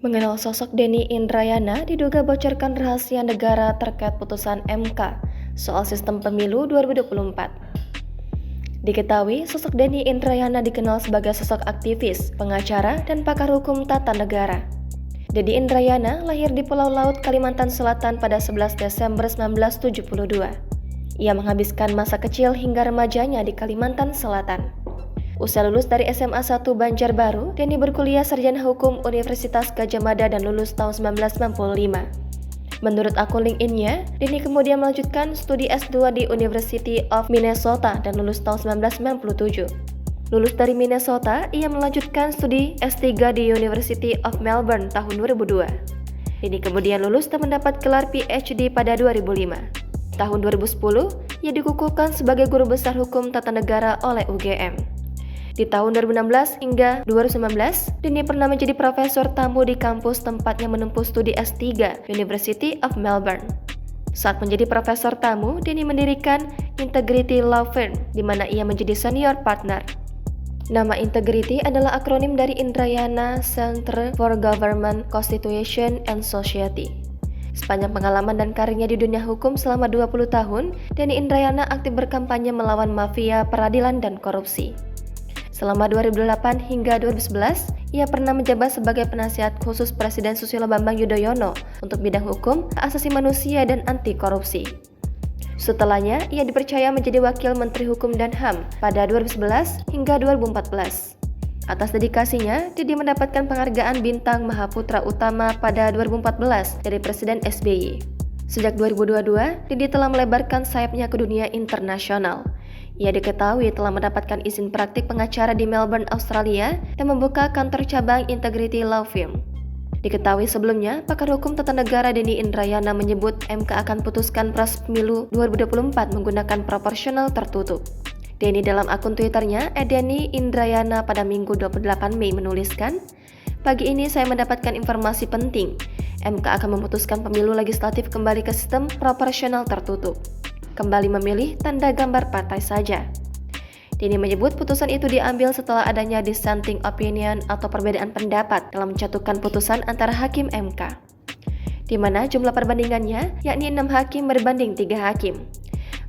Mengenal sosok Denny Indrayana diduga bocorkan rahasia negara terkait putusan MK soal sistem pemilu 2024. Diketahui, sosok Denny Indrayana dikenal sebagai sosok aktivis, pengacara, dan pakar hukum tata negara. Denny Indrayana lahir di Pulau Laut, Kalimantan Selatan pada 11 Desember 1972. Ia menghabiskan masa kecil hingga remajanya di Kalimantan Selatan. Usai lulus dari SMA 1 Banjarbaru, Denny berkuliah sarjana hukum Universitas Gadjah Mada dan lulus tahun 1995. Menurut akun LinkedIn-nya, Denny kemudian melanjutkan studi S2 di University of Minnesota dan lulus tahun 1997. Lulus dari Minnesota, ia melanjutkan studi S3 di University of Melbourne tahun 2002. Denny kemudian lulus dan mendapat gelar PhD pada 2005. Tahun 2010, ia dikukuhkan sebagai guru besar hukum tata negara oleh UGM. Di tahun 2016 hingga 2019, Denny pernah menjadi profesor tamu di kampus tempatnya menempuh studi S3, University of Melbourne. Saat menjadi profesor tamu, Denny mendirikan Integrity Law Firm, di mana ia menjadi senior partner. Nama Integrity adalah akronim dari Indrayana Center for Government, Constitution, and Society. Sepanjang pengalaman dan karirnya di dunia hukum selama 20 tahun, Denny Indrayana aktif berkampanye melawan mafia, peradilan, dan korupsi. Selama 2008 hingga 2011, ia pernah menjabat sebagai penasihat khusus Presiden Susilo Bambang Yudhoyono untuk bidang hukum, hak asasi manusia, dan anti korupsi. Setelahnya, ia dipercaya menjadi Wakil Menteri Hukum dan HAM pada 2011 hingga 2014. Atas dedikasinya, Denny mendapatkan penghargaan Bintang Mahaputra Utama pada 2014 dari Presiden SBY. Sejak 2022, Denny telah melebarkan sayapnya ke dunia internasional. Ia diketahui telah mendapatkan izin praktik pengacara di Melbourne, Australia, dan membuka kantor cabang Integrity Law Firm. Diketahui sebelumnya, pakar hukum tata negara Denny Indrayana menyebut MK akan putuskan proses pemilu 2024 menggunakan proporsional tertutup. Denny dalam akun Twitternya, @Denny Indrayana pada Minggu 28 Mei menuliskan, "Pagi ini saya mendapatkan informasi penting. MK akan memutuskan pemilu legislatif kembali ke sistem proporsional tertutup. Kembali memilih tanda gambar partai saja." Denny menyebut putusan itu diambil setelah adanya dissenting opinion atau perbedaan pendapat dalam menjatuhkan putusan antara hakim MK, di mana jumlah perbandingannya yakni 6 hakim berbanding 3 hakim.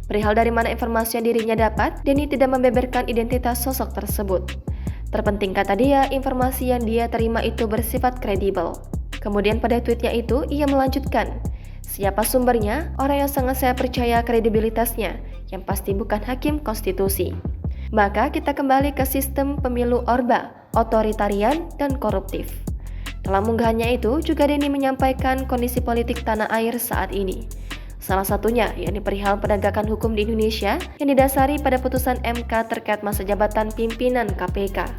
Perihal dari mana informasi yang dirinya dapat, Denny tidak membeberkan identitas sosok tersebut. Terpenting kata dia, informasi yang dia terima itu bersifat kredibel. Kemudian pada tweetnya itu, ia melanjutkan, "Siapa sumbernya? Orang yang sangat saya percaya kredibilitasnya, yang pasti bukan hakim konstitusi. Maka kita kembali ke sistem pemilu Orba, otoritarian dan koruptif." Dalam unggahannya itu juga Denny menyampaikan kondisi politik tanah air saat ini. Salah satunya yakni perihal penegakan hukum di Indonesia yang didasari pada putusan MK terkait masa jabatan pimpinan KPK.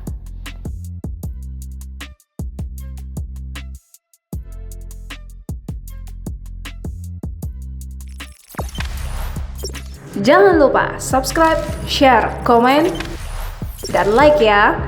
Jangan lupa subscribe, share, komen, dan like ya.